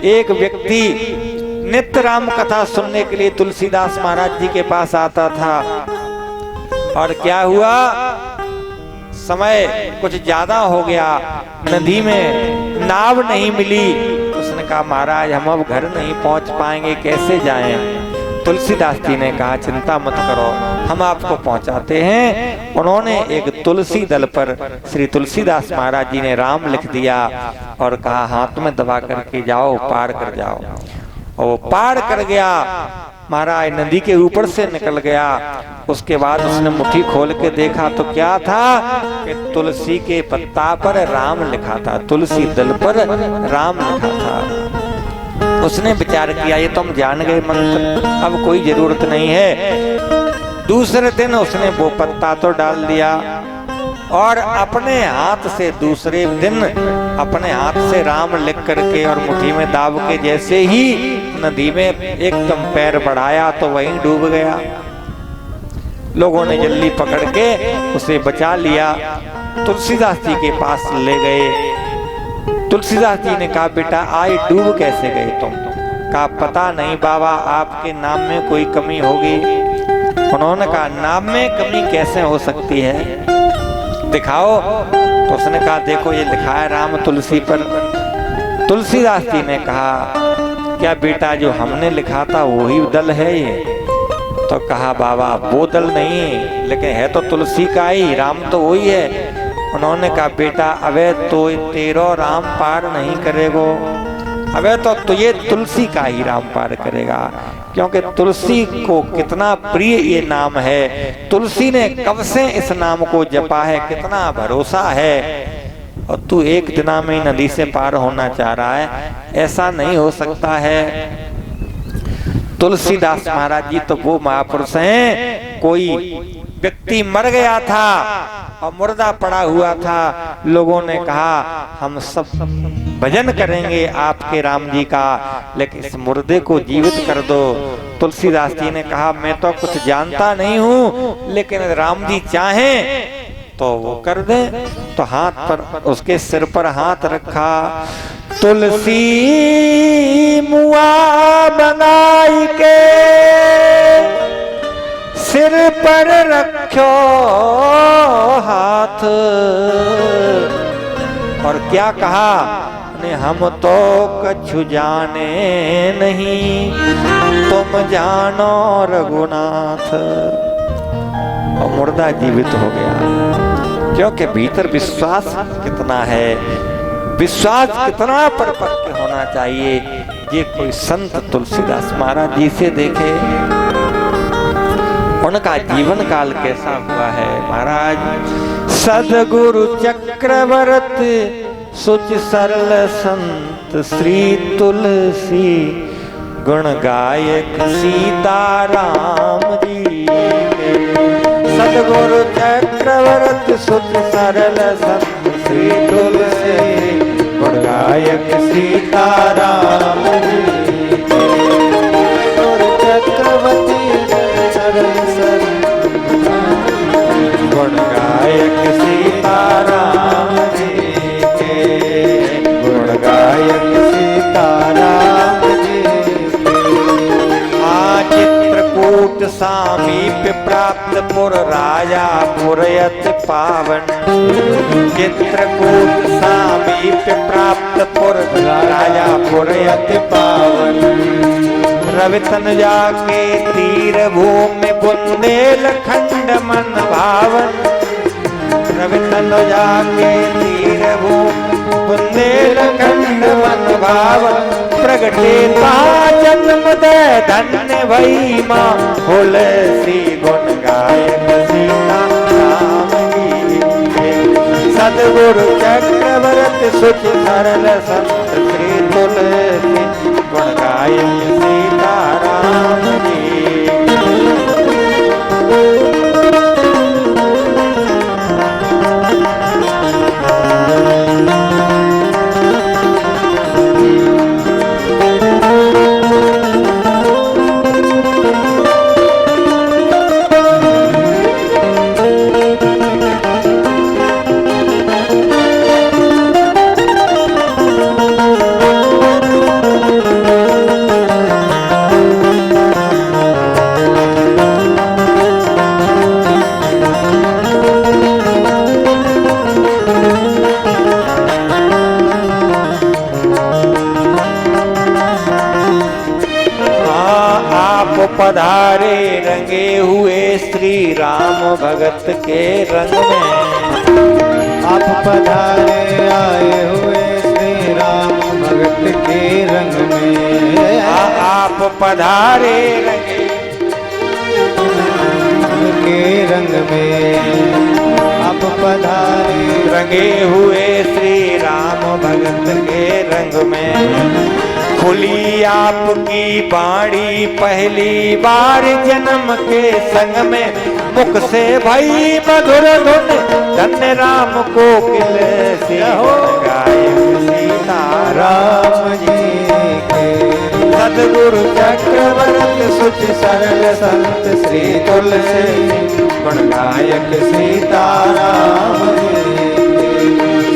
एक व्यक्ति नित्य राम कथा सुनने के लिए तुलसीदास महाराज जी के पास आता था। और क्या हुआ, समय कुछ ज्यादा हो गया, नदी में नाव नहीं मिली। उसने कहा महाराज हम अब घर नहीं पहुंच पाएंगे, कैसे जाएं? तुलसीदास जी ने कहा चिंता मत करो, हम आपको पहुंचाते हैं। उन्होंने एक तुलसी दल पर श्री तुलसीदास महाराज जी ने राम लिख दिया और कहा हाथ में दबा करके जाओ, पार कर जाओ। और वो पार कर गया, महाराज नदी के ऊपर से निकल गया। उसके बाद उसने मुट्ठी खोल के देखा तो क्या था कि तुलसी के पत्ता पर राम लिखा था, तुलसी दल पर राम लिखा था। उसने विचार किया ये तो हम जान गए मंत्र, अब कोई जरूरत नहीं है। दूसरे दिन उसने वो पत्ता तो डाल दिया और अपने हाथ से दूसरे दिन अपने हाथ से राम लिख करके और मुट्ठी में दाब के जैसे ही नदी में एकदम पैर बढ़ाया तो वहीं डूब गया। लोगों ने जल्दी पकड़ के उसे बचा लिया, तुलसीदास जी के पास ले गए। तुलसीदास जी ने कहा बेटा आज डूब कैसे गए तुम? कहा पता नहीं बाबा, आपके नाम में कोई कमी होगी। उन्होंने कहा नाम में कमी कैसे हो सकती है, दिखाओ। तो उसने कहा देखो ये लिखा है राम तुलसी पर। तुलसीदास जी ने कहा क्या बेटा जो हमने लिखा था वही दल है ये? तो कहा बाबा वो दल नहीं, लेकिन है तो तुलसी का ही, राम तो वही है। उन्होंने कहा बेटा अबे तो तेरो राम पार नहीं करेगो, अबे तो ये तुलसी का ही राम पार करेगा, क्योंकि तुलसी को कितना प्रिय ये नाम है। तुलसी ने कब से इस नाम को जपा है, कितना भरोसा है। और तू एक दिना में नदी से पार होना चाह रहा है, ऐसा नहीं हो सकता है। तुलसीदास महाराज जी तो वो महापुरुष हैं, कोई व्यक्ति मर गया था और मुर्दा पड़ा हुआ था। लोगों ने कहा हम सब भजन करेंगे आपके राम जी का, लेकिन इस मुर्दे को जीवित कर दो। तुलसीदास जी ने कहा मैं तो कुछ जानता नहीं हूँ, लेकिन राम जी चाहें तो वो कर दे। तो हाथ पर उसके सिर पर हाथ रखा, तुलसी मुआ बनाई के सिर पर रखो हाथ। और क्या कहा ने हम तो कछु जाने नहीं, तुम जानो रघुनाथ। और मुर्दा जीवित हो गया, क्योंकि भीतर विश्वास कितना है, विश्वास कितना परिपक्व होना चाहिए। ये कोई संत तुलसीदास महाराज जी से देखे, उनका जीवन काल कैसा हुआ है। महाराज सदगुरु चक्रवर्ती सुच सरल संत श्री तुलसी, गुण गायक सीताराम जी। सदगुरु चक्रवर्ती सुच सरल संत श्री तुलसी, गुण गायक सीताराम जी। गुरु चक्रवर्ती गुण गायक सीताराम जी के, गुण गायक सीताराम जी। चित्रकूट सामीप्य प्राप्त पुर राजा पुरयत पावन। चित्रकूट सामीप्य प्राप्त पुर राजा पुरयत पावन। रवितन जाके तीर भूमि बुंदेलखंड मन भावन। रवितन जाके तीर भूमि बुंदेलखंड मन भावन। प्रगटे ता जन्म दे धन्य भई माँ, तुलसी गुण गायक सीताराम जी। सदगुरु चक्रवर्ती सुच सरल संत श्री तुलसी, गुण गायक सीताराम जी। पधारे रंगे हुए श्री राम भगत के रंग में। आप पधारे आए हुए श्री राम भगत के रंग में। आप पधारे रंगे के रंग में। आप पधारे रंगे हुए श्री राम भगत के रंग में। खुली आपकी बाणी पहली बार जन्म के संग में। मुख से भई मधुर धुन धन्य राम को किल से गायक सीताराम जी के। सतगुरु चक्रवर्ती सुच सरल संत श्री तुलसी गुण गायक सीताराम जी।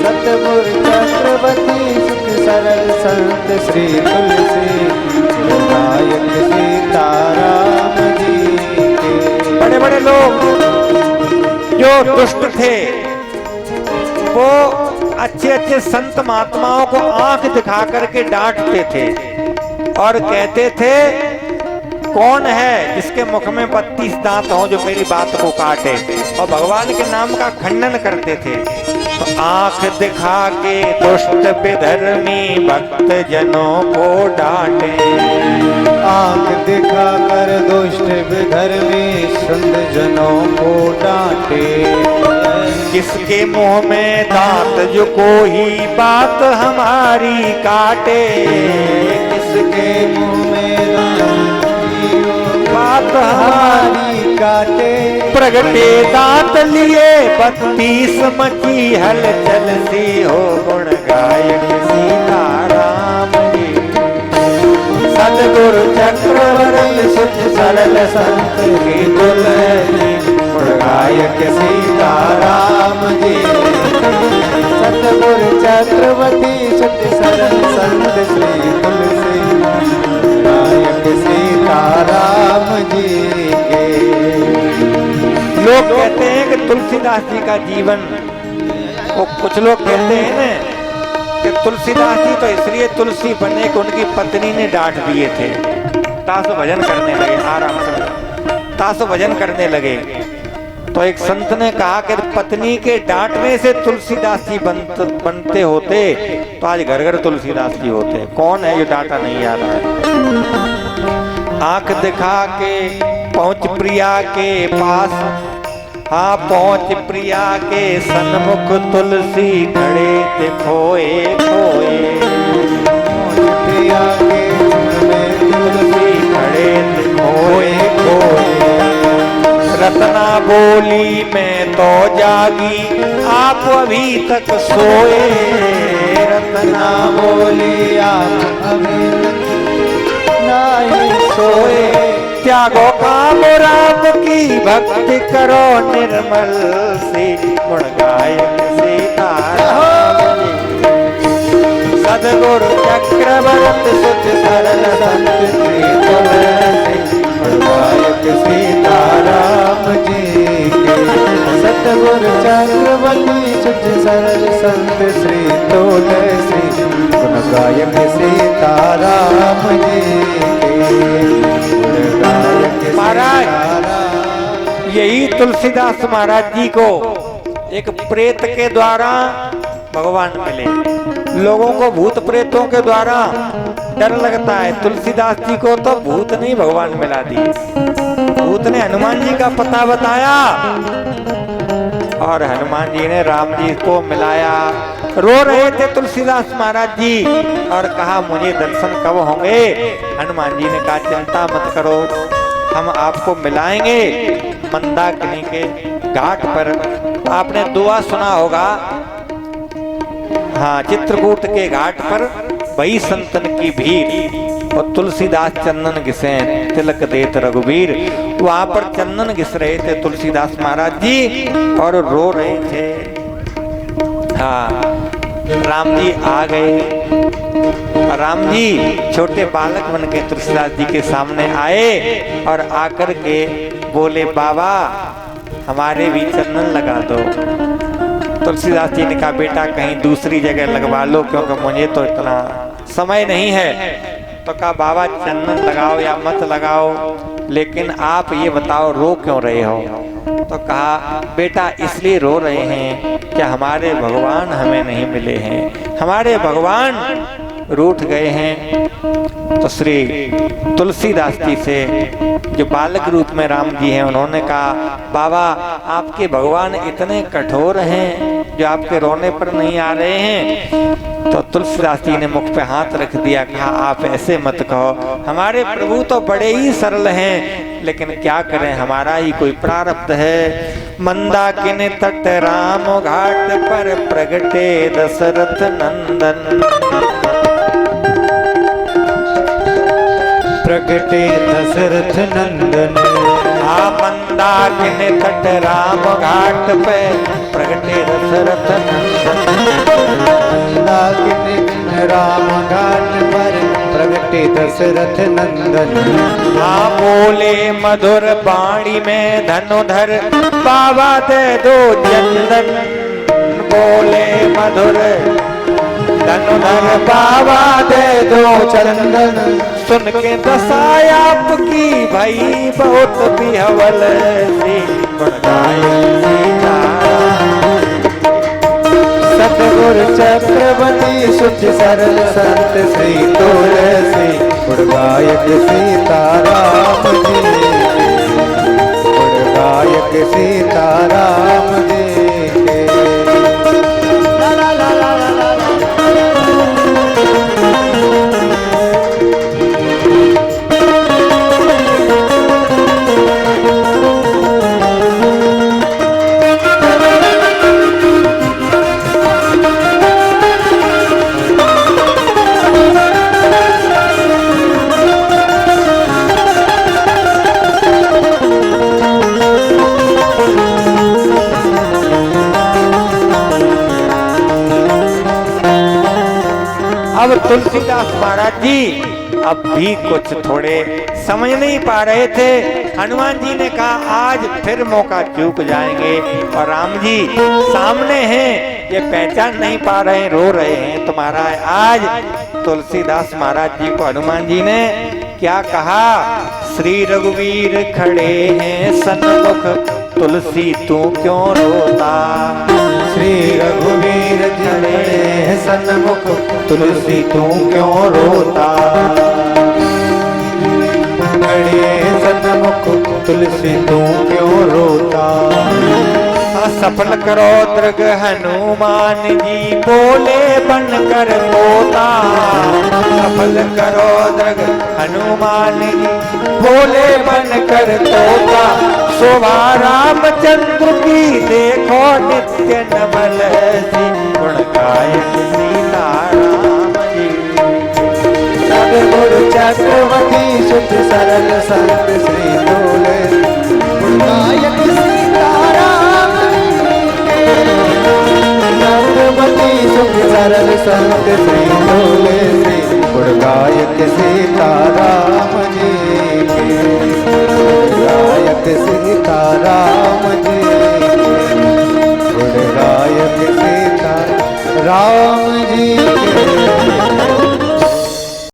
सतगुरु चक्रवर्ती सुख सरल संत श्री तुलसी गुण गायक सीताराम जी के। बड़े बड़े लोग जो दुष्ट थे वो अच्छे अच्छे संत महात्माओं को आंख दिखा करके डांटते थे और कहते थे कौन है जिसके मुख में 32 दांत हो जो मेरी बात को काटे, और भगवान के नाम का खंडन करते थे। तो आंख दिखा के दुष्ट विधर्मी भक्त जनों को डांटे। आंख दिखा कर दुष्ट विधर्मी संत जनों को डांटे। किसके मुंह में दांत जो कोई बात हमारी काटे। किसके मुंह में बात हमारी काटे। प्रगटे दांत लिए 32 मची हलचल सी हो गुण गायक सीताराम जी। सतगुरु चक्रवर्ती सुच सरल संत की तुलसी गुण गायक सीताराम जी। सतगुरु चक्रवर्ती सुच सरल संत श्री तुलसी गायक सीताराम जी के। लोग कहते हैं कि तुलसीदास जी का जीवन, वो कुछ लोग कहते हैं ना कि तुलसीदास जी तो इसलिए तुलसी बने कि उनकी पत्नी ने डांट दिए थे। तासो भजन करने लगे, आराम से तासो भजन करने लगे। तो एक संत ने कहा कि पत्नी के डांटने से तुलसीदास जी बनते होते तो आज घर घर तुलसीदास जी होते। कौन है जो डांटा नहीं आ रहा है। आंख दिखा के पहुंच प्रिया के पास। हाँ पहुंच प्रिया के सन्मुख तुलसी खड़े थे खोए खोए। प्रिया के तुलसी खड़े थे खोए खोए। रत्ना बोली मैं तो जागी आप अभी तक सोए। रत्ना बोली आप अभी तक नहीं सोए। त्यागो काम राम की भक्ति करो निर्मल से गुण गायक सीताराम जी। सद्गुरु चक्रवर्ती सुच सरल संत श्री तुलसी गुण गायक सीताराम जी के। सतगुरु चक्रवर्ती सुच सरल संत श्री तुलसी गुण गायक सीताराम जी के। महाराज यही तुलसीदास महाराज जी को एक प्रेत के द्वारा भगवान मिले। लोगों को भूत प्रेतों के द्वारा डर लगता है, तुलसीदास जी को तो भूत नहीं भगवान मिला दी। भूत ने हनुमान जी का पता बताया और हनुमान जी ने राम जी को मिलाया। रो रहे थे तुलसीदास महाराज जी और कहा मुझे दर्शन कब होंगे। हनुमान जी ने कहा चिंता मत करो, हम आपको मिलाएंगे मंदाकिनी के घाट पर। आपने दुआ सुना होगा, हाँ, चित्रकूट के घाट पर वही संतन की भीड़ और तुलसीदास चंदन घिसे तिलक देत रघुवीर। वहां पर चंदन घिस रहे थे तुलसीदास महाराज जी और रो रहे थे। हाँ, राम जी आ गए। राम जी छोटे बालक बन के तुलसीदास जी के सामने आए और आकर के बोले बाबा हमारे भी चंदन लगा दो। तुलसीदास जी ने कहा बेटा कहीं दूसरी जगह लगवा लो क्योंकि मुझे तो इतना समय नहीं है। तो कहा बाबा चंदन लगाओ या मत लगाओ लेकिन आप ये बताओ रो क्यों रहे हो? तो कहा बेटा इसलिए रो रहे हैं कि हमारे भगवान हमें नहीं मिले हैं, हमारे भगवान रूठ गए हैं। तो श्री तुलसीदास जी से जो बालक रूप में राम जी हैं, उन्होंने कहा बाबा आपके भगवान इतने कठोर हैं जो आपके रोने पर नहीं आ रहे हैं। तो तुलसीदास जी ने मुख पे हाथ रख दिया, कहा आप ऐसे मत कहो, हमारे प्रभु तो बड़े ही सरल हैं, लेकिन क्या करें हमारा ही कोई प्रारब्ध है। मंदाकिनी तट राम घाट पर प्रगटे दशरथ नंदन, प्रगटे दशरथ नंदन। मंदाकिनी तट राम घाट पे प्रगटे दशरथ नंदन, मंदाकिनी राम घाट पर प्रगटे दशरथ नंदन। बोले मधुर बाणी में धनुधर बाबा दे दो चंदन, बोले मधुर धनुधर बाबा दे दो चंदन। सुन के दसाया आपकी भाई बहुत बिहवल सी गुण गाए सीताराम। सतगुर चक्रवर्ती शुद्ध सरल संत श्री तुलसी गुण गायक सीताराम जी, गुण गायक सीताराम जी के। अब तुलसीदास महाराज जी अब भी कुछ थोड़े समझ नहीं पा रहे थे। हनुमान जी ने कहा आज फिर मौका चूक जाएंगे, और राम जी सामने हैं, ये पहचान नहीं पा रहे, रो रहे हैं। तो महाराज आज तुलसीदास महाराज जी को हनुमान जी ने क्या कहा? श्री रघुवीर खड़े हैं सन्मुख, तुलसी तू क्यों रोता? श्री रघुवीर खड़े हैं सन्मुख, तुलसी तू क्यों रोता? खड़े सन्मुख, तुलसी तू क्यों रोता? सफल करो दृग हनुमान जी, बोले बनकर पोता। सफल करो दृग हनुमान जी, बोले बनकर तोता। शोभा रामचंद्र की देखो नित्य नवल सी, गुण गायक सीताराम जी। सतगुर चक्रवर्ती शुद्ध सरल संत श्री तुलसी गुण गायक सीताराम चक्रवर्ती शुद्ध सरल संत श्री तुलसी गुण गायक सीताराम जी, गुण गायक सीताराम जी।